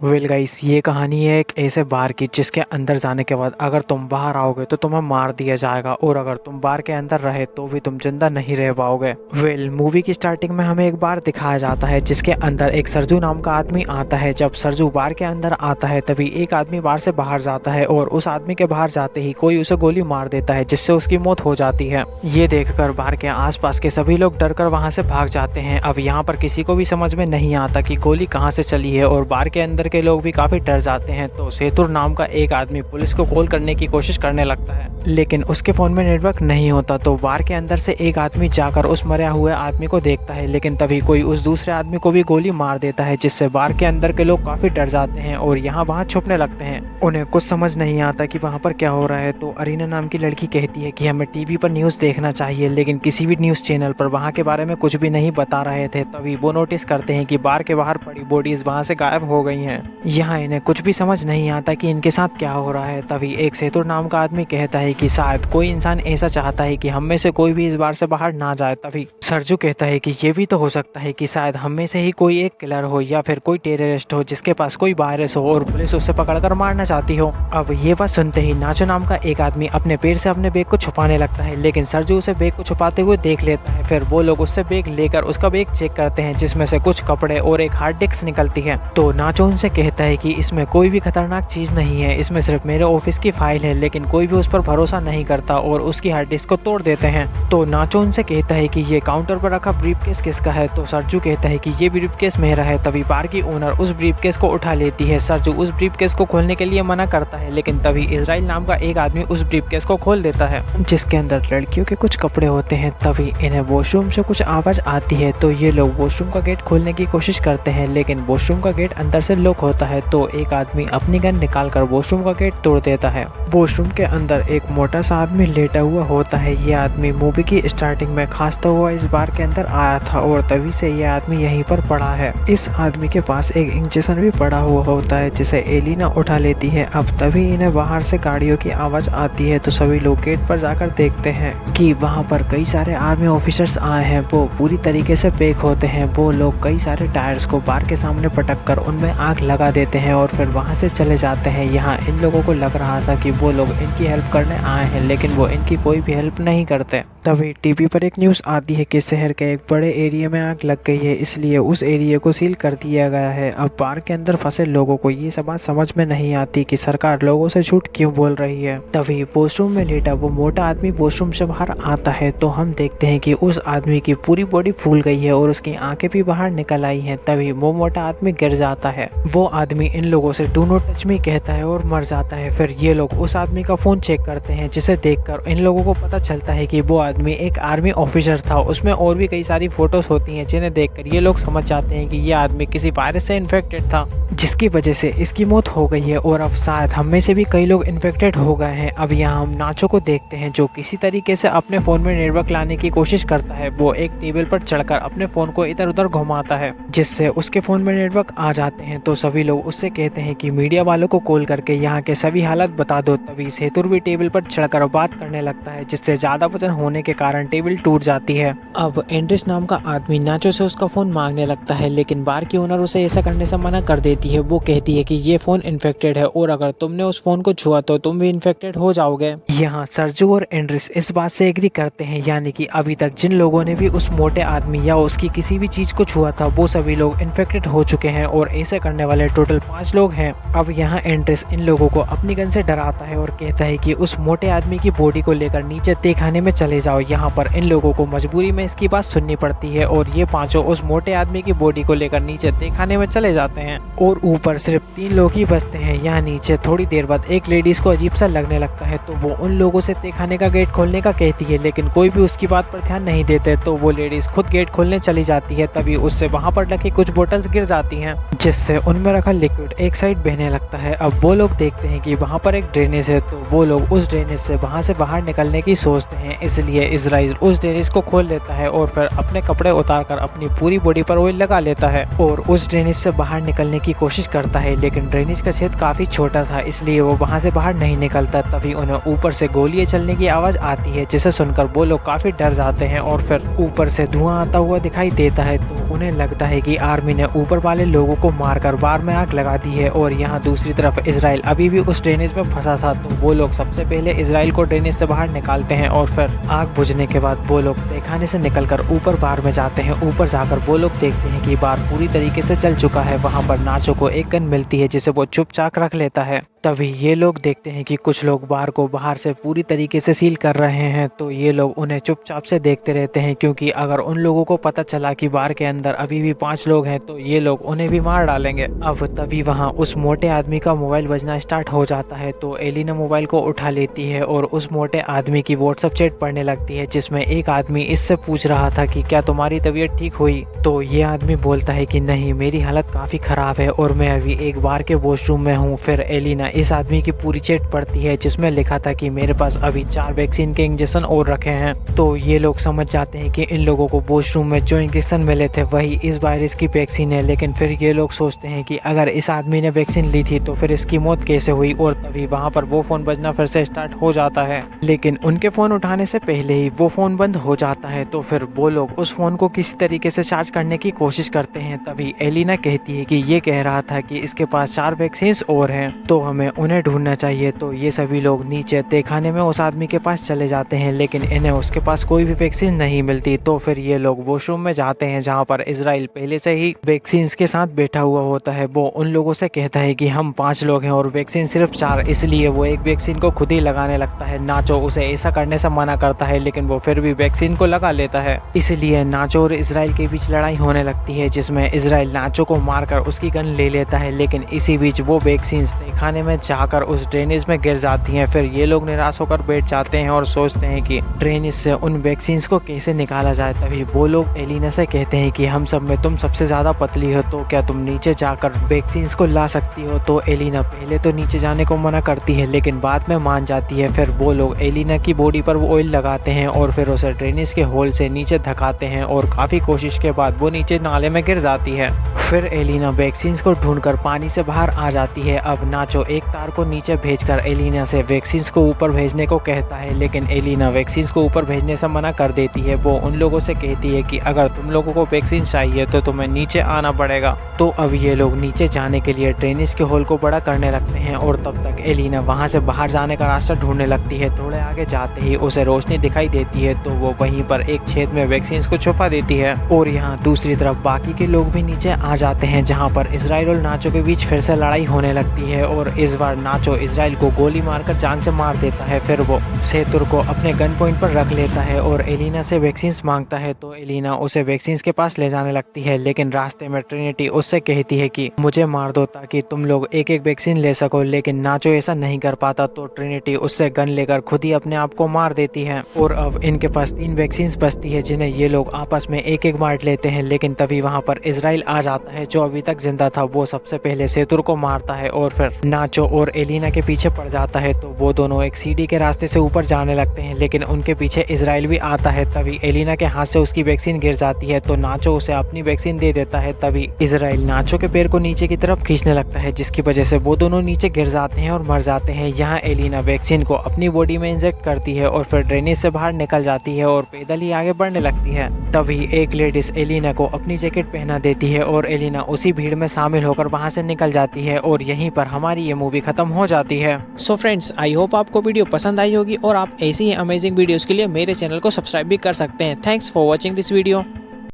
Well guys, ये कहानी है एक ऐसे बार की जिसके अंदर जाने के बाद अगर तुम बाहर आओगे तो तुम्हें मार दिया जाएगा और अगर तुम बार के अंदर रहे तो भी तुम जिंदा नहीं रह पाओगे। वेल मूवी की स्टार्टिंग में हमें एक बार दिखाया जाता है जिसके अंदर एक सरजू नाम का आदमी आता है। जब सरजू बार के अंदर आता है तभी एक आदमी बार से बाहर जाता है और उस आदमी के बाहर जाते ही कोई उसे गोली मार देता है जिससे उसकी मौत हो जाती है। ये देखकर बार के आसपास के सभी लोग डरकर वहां से भाग जाते हैं। अब यहाँ पर किसी को भी समझ में नहीं आता कि गोली कहाँ से चली है और बार के अंदर के लोग भी काफी डर जाते हैं। तो सेतुर नाम का एक आदमी पुलिस को कॉल करने की कोशिश करने लगता है, लेकिन उसके फोन में नेटवर्क नहीं होता। तो बार के अंदर से एक आदमी जाकर उस मरे हुए आदमी को देखता है, लेकिन तभी कोई उस दूसरे आदमी को भी गोली मार देता है जिससे बार के अंदर के लोग काफी डर जाते हैं और यहाँ वहाँ छुपने लगते हैं। उन्हें कुछ समझ नहीं आता कि वहाँ पर क्या हो रहा है। तो अरीना नाम की लड़की कहती है कि हमें टीवी पर न्यूज़ देखना चाहिए, लेकिन किसी भी न्यूज़ चैनल पर वहाँ के बारे में कुछ भी नहीं बता रहे थे। तभी वो नोटिस करते हैं कि बार के बाहर पड़ी बॉडीज वहाँ से गायब हो गई हैं। यहाँ इन्हें कुछ भी समझ नहीं आता कि इनके साथ क्या हो रहा है। तभी एक सेतुर नाम का आदमी कहता है कि शायद कोई इंसान ऐसा चाहता है कि हम में से कोई भी इस बार से बाहर ना जाए। तभी सरजू कहता है कि ये भी तो हो सकता है कि शायद हम में से ही कोई एक किलर हो या फिर कोई टेररिस्ट हो जिसके पास कोई वायरस हो और पुलिस उसे पकड़कर मारना चाहती हो। अब ये बात सुनते ही नाचो नाम का एक आदमी अपने पैर से अपने बैग को छुपाने लगता है, लेकिन सरजू उसे बैग को छुपाते हुए देख लेता है। फिर वो लोग उससे बैग लेकर उसका बैग चेक करते हैं जिसमें से कुछ कपड़े और एक हार्ड डिस्क निकलती है। तो नाचो उनसे कहता है कि इसमें कोई भी खतरनाक चीज नहीं है, इसमें सिर्फ मेरे ऑफिस की फाइल है। लेकिन कोई भी उस पर भरोसा नहीं करता और उसकी हार्ड डिस्क को तोड़ देते हैं। तो नाचो उनसे कहता है कि ये काउंटर पर रखा ब्रीफकेस किसका है। तो सरजू कहता है कि ये ब्रीफकेस मेरा है। तभी बार की ओनर उस ब्रीफकेस को उठा लेती है। सरजू उस ब्रीफकेस को खोलने के लिए मना करता है, लेकिन तभी इजराइल नाम का एक आदमी उस ब्रीफकेस को खोल देता है जिसके अंदर लड़कियों के कुछ कपड़े होते हैं। तभी इन्हें वॉशरूम से कुछ आवाज आती है। तो ये लोग वॉशरूम का गेट खोलने की कोशिश करते हैं, लेकिन वॉशरूम का गेट अंदर से लॉक होता है। तो एक आदमी अपनी गन निकालकर वॉशरूम का गेट तोड़ देता है। वॉशरूम के अंदर एक मोटा सा आदमी लेटा हुआ होता है। ये आदमी मूवी की स्टार्टिंग में खांसता हुआ इस बार के अंदर आया था और तभी से ये आदमी यहीं पर पड़ा है। इस आदमी के पास एक इंजेक्शन भी पड़ा हुआ होता है जिसे एलिना उठा लेती है। अब तभी इन्हें बाहर से गाड़ियों की आवाज आती है। तो सभी लोग गेट पर जाकर देखते हैं कि वहाँ पर कई सारे आर्मी ऑफिसर्स आए हैं। वो पूरी तरीके से पैक होते हैं। वो लोग कई सारे टायर्स को बार के सामने पटक कर उनमें आग लगा देते हैं और फिर वहाँ से चले जाते हैं। यहाँ इन लोगों को लग रहा था कि वो लोग इनकी हेल्प करने आए हैं, लेकिन वो इनकी कोई भी हेल्प नहीं करते। तभी टीवी पर एक न्यूज़ आती है कि शहर के एक बड़े एरिया में आग लग गई है, इसलिए उस एरिया को सील कर दिया गया है। अब बार के अंदर फंसे लोगों को ये सब बात समझ में नहीं आती कि सरकार लोगों से झूठ क्यों बोल रही है। तभी वॉशरूम में लेटा वो मोटा आदमी वॉशरूम से बाहर आता है। तो हम देखते हैं कि उस आदमी की पूरी बॉडी फूल गई है और उसकी आंखें भी बाहर निकल आई हैं। तभी वो मोटा आदमी गिर जाता है। वो आदमी इन लोगों से डू नॉट टच मी कहता है और मर जाता है। फिर ये लोग उस आदमी का फोन चेक करते हैं, जिसे देखकर इन लोगों को पता चलता है कि वो आदमी एक आर्मी ऑफिसर था। उसमें और भी कई सारी फोटोज होती हैं जिन्हें देखकर ये लोग समझ जाते हैं कि ये आदमी किसी वायरस से इन्फेक्टेड था, जिसकी वजह से इसकी मौत हो गई है और अब शायद हम में से भी कई लोग इन्फेक्टेड हो गए हैं। अब यहाँ हम नाचो को देखते हैं जो किसी तरीके से अपने फोन में नेटवर्क लाने की कोशिश करता है। वो एक टेबल पर चढ़कर अपने फोन को इधर उधर घुमाता है जिससे उसके फोन में नेटवर्क आ जाते हैं। तो सभी लोग उससे कहते हैं कि मीडिया वालों को कॉल करके यहाँ के सभी हालात बता दो। तभी सेतुर भी टेबल पर चढ़कर बात करने लगता है जिससे ज्यादा वजन होने के कारण टेबल टूट जाती है। अब एंड्रिस नाम का आदमी नाचो से उसका फोन मांगने लगता है, लेकिन बार की ओनर उसे ऐसा करने से मना कर देती है। वो कहती है कि ये फोन इन्फेक्टेड है और अगर तुमने उस फोन को छुआ तो तुम भी इन्फेक्टेड हो जाओगे। यहाँ सरजू और एंड्रिस इस बात से एग्री करते हैं, यानी कि अभी तक जिन लोगों ने भी उस मोटे आदमी या उसकी किसी भी चीज को छुआ था वो सभी लोग इन्फेक्टेड हो चुके हैं और ऐसे करने वाले टोटल 5 लोग हैं। अब यहाँ एंड्रिस इन लोगों को अपनी गन से डराता है और कहता है कि उस मोटे आदमी की बॉडी को लेकर नीचे तहखाने में चले जाओ। यहाँ पर इन लोगों को मजबूरी में इसकी बात सुननी पड़ती है और ये पांचों उस मोटे आदमी की बॉडी को लेकर नीचे तहखाने में चले जाते हैं और ऊपर सिर्फ 3 लोग ही बचते हैं। यहाँ नीचे थोड़ी देर बाद एक लेडीज को अजीब सा लगने लगता है, तो वो उन लोगों से तहखाने का गेट खोलने का कहती है, लेकिन कोई भी उसकी बात पर ध्यान नहीं देते। तो वो लेडीज खुद गेट खोलने चली जाती है। तभी उससे वहां पर रखी कुछ बोतल्स गिर जाती हैं जिससे उनमें रखा लिक्विड एक साइड बहने लगता है। अब वो लोग देखते हैं कि वहां पर एक ड्रेनेज है, तो वो लोग उस ड्रेनेज से वहां से बाहर निकलने की सोचते हैं, इसलिए इजराइल उस ड्रेनेज को खोल देता लेता है और फिर अपने कपड़े उतारकर अपनी पूरी बॉडी पर ऑयल लगा लेता है और उस ड्रेनेज से बाहर निकलने की कोशिश करता है, लेकिन ड्रेनेज का छेद काफी छोटा था इसलिए वो वहाँ से बाहर नहीं निकलता। तभी उन्हें ऊपर से गोलियां चलने की आवाज आती है, जिसे सुनकर वो लोग काफी डर जाते हैं और फिर ऊपर से धुआं आता हुआ दिखाई देता है। तो उन्हें लगता है कि आर्मी ने ऊपर वाले लोगों को मारकर बार में आग लगा दी है और यहाँ दूसरी तरफ इजराइल अभी भी उस ड्रेनेज में फंसा था। तो वो लोग सबसे पहले इजराइल को ड्रेनेज से बाहर निकालते हैं और फिर आग बुझने के बाद वो लोग तहखाने से निकलकर ऊपर बार में जाते हैं। ऊपर जाकर वो लोग देखते हैं कि बार पूरी तरीके से जल चुका है। वहाँ पर नाचो को एक गन मिलती है जिसे वो चुपचाप रख लेता है। तभी ये लोग देखते हैं कि कुछ लोग बार को बाहर से पूरी तरीके से सील कर रहे हैं। तो ये लोग उन्हें चुपचाप से देखते रहते हैं, क्योंकि अगर उन लोगों को पता चला कि बार के अंदर अभी भी 5 लोग हैं तो ये लोग उन्हें भी मार डालेंगे। अब तभी वहाँ उस मोटे आदमी का मोबाइल बजना स्टार्ट हो जाता है। तो एलिना मोबाइल को उठा लेती है और उस मोटे आदमी की व्हाट्सएप चैट पढ़ने लगती है, जिसमें एक आदमी इससे पूछ रहा था कि क्या तुम्हारी तबीयत ठीक हुई। तो ये आदमी बोलता है कि नहीं, मेरी हालत काफी खराब है और मैं अभी एक बार के वॉशरूम में हूँ। फिर एलिना इस आदमी की पूरी चैट पढ़ती है जिसमें लिखा था कि मेरे पास अभी 4 वैक्सीन के इंजेक्शन और रखे हैं। तो ये लोग समझ जाते हैं कि इन लोगों को वॉशरूम में जो इंजेक्शन मिले थे वही इस वायरस की वैक्सीन है। लेकिन फिर ये लोग सोचते हैं कि अगर इस आदमी ने वैक्सीन ली थी तो फिर इसकी मौत कैसे हुई। और तभी वहाँ पर वो फोन बजना फिर से स्टार्ट हो जाता है, लेकिन उनके फोन उठाने से पहले ही वो फोन बंद हो जाता है। तो फिर वो लोग उस फोन को किसी तरीके से चार्ज करने की कोशिश करते हैं। तभी एलिना कहती है कि ये कह रहा था कि इसके पास 4 वैक्सीन और हैं, तो हमें उन्हें ढूंढना चाहिए। तो ये सभी लोग नीचे तहखाने में उस आदमी के पास चले जाते हैं, लेकिन इन्हें उसके पास कोई भी वैक्सीन नहीं मिलती। तो फिर ये लोग वॉशरूम में जाते हैं जहाँ पर इजराइल पहले से ही वैक्सीन के साथ बैठा हुआ होता है। वो उन लोगों से कहता है कि हम 5 लोग हैं और वैक्सीन सिर्फ 4, इसलिए वो एक वैक्सीन को खुद ही लगाने लगता है। नाचो उसे ऐसा करने से मना करता है, लेकिन वो फिर भी वैक्सीन को लगा लेता है। इसलिए नाचो और इजराइल के बीच लड़ाई होने लगती है, जिसमें इजराइल नाचो को मारकर उसकी गन ले लेता है। लेकिन इसी बीच वो वैक्सीन तहखाने में जाकर उस ड्रेनेज में गिर जाती हैं। फिर ये लोग निराश होकर बैठ जाते हैं और सोचते हैं कि ड्रेनेज से उन वैक्सीन को कैसे निकाला जाए। तभी वो लोग एलिना से कहते हैं कि हम सब में तुम सबसे ज्यादा पतली हो, तो क्या तुम नीचे जाकर वैक्सीन को ला सकती हो। तो एलिना पहले तो नीचे जाने को मना करती है, लेकिन बाद में मान जाती है। फिर वो लोग एलिना की बॉडी पर वो ऑयल लगाते हैं और फिर उसे ड्रेनेज के होल से नीचे धकाते हैं और काफी कोशिश के बाद वो नीचे नाले में गिर जाती है। फिर एलिना वैक्सीन को ढूंढकर पानी से बाहर आ जाती है। अब नाचो एक तार को नीचे भेजकर एलिना से वैक्सीन को ऊपर भेजने को कहता है, लेकिन एलिना वैक्सीन को ऊपर भेजने से मना कर देती है। वो उन लोगों से कहती है कि अगर तुम लोगों को वैक्सीन चाहिए तो तुम्हें नीचे आना पड़ेगा। तो अब ये लोग नीचे जाने के लिए ड्रेनेज के होल को बड़ा करने लगते हैं और तब तक एलिना वहां से बाहर जाने का रास्ता ढूंढने लगती है। थोड़े आगे जाते ही उसे रोशनी दिखाई देती है, तो वो वहीं पर एक छेद में वैक्सीन को छुपा देती है। और यहाँ दूसरी तरफ बाकी के लोग भी नीचे आ जाते हैं, जहाँ पर इजराइल और नाचो के बीच फिर से लड़ाई होने लगती है और इस बार नाचो इजराइल को गोली मारकर जान से मार देता है। फिर वो सेतुर को अपने गन पॉइंट पर रख लेता है और एलिना से वैक्सीन मांगता है। तो एलिना उसे वैक्सीन के पास ले जाने लगती है, लेकिन रास्ते में ट्रिनिटी उससे कहती है कि मुझे मार दो ताकि तुम लोग एक एक वैक्सीन ले सको। लेकिन नाचो ऐसा नहीं कर पाता, तो ट्रिनिटी उससे गन लेकर खुद ही अपने आप को मार देती है। और अब इनके पास 3 वैक्सीन बचती है, जिन्हें ये लोग आपस में एक एक बांट लेते हैं। लेकिन तभी वहाँ पर इजराइल आ जाता है, जो अभी तक जिंदा था। वो सबसे पहले सेतुर को मारता है और फिर नाचो और एलिना के पीछे पड़ जाता है। तो वो दोनों एक सीढ़ी के रास्ते से ऊपर जाने लगते हैं, लेकिन उनके पीछे इजराइल भी आता है। तभी एलिना के हाथ से उसकी वैक्सीन गिर जाती है, तो नाचो उसे अपनी वैक्सीन दे देता है। तभी इजराइल नाचो के पैर को नीचे की तरफ खींचने लगता है, जिसकी वजह से वो दोनों नीचे गिर जाते हैं और मर जाते हैं। यहाँ एलिना वैक्सीन को अपनी बॉडी में इंजेक्ट करती है और फिर ड्रेनेज से बाहर निकल जाती है और पैदल ही आगे बढ़ने लगती है। तभी एक लेडीज एलिना को अपनी जैकेट पहना देती है और एलिना उसी भीड़ में शामिल होकर वहां से निकल जाती है और यहीं पर हमारी ये मूवी खत्म हो जाती है। सो फ्रेंड्स, आई होप आपको वीडियो पसंद आई होगी और आप ऐसी ही अमेजिंग वीडियोस के लिए मेरे चैनल को सब्सक्राइब भी कर सकते हैं। Thanks for watching this video.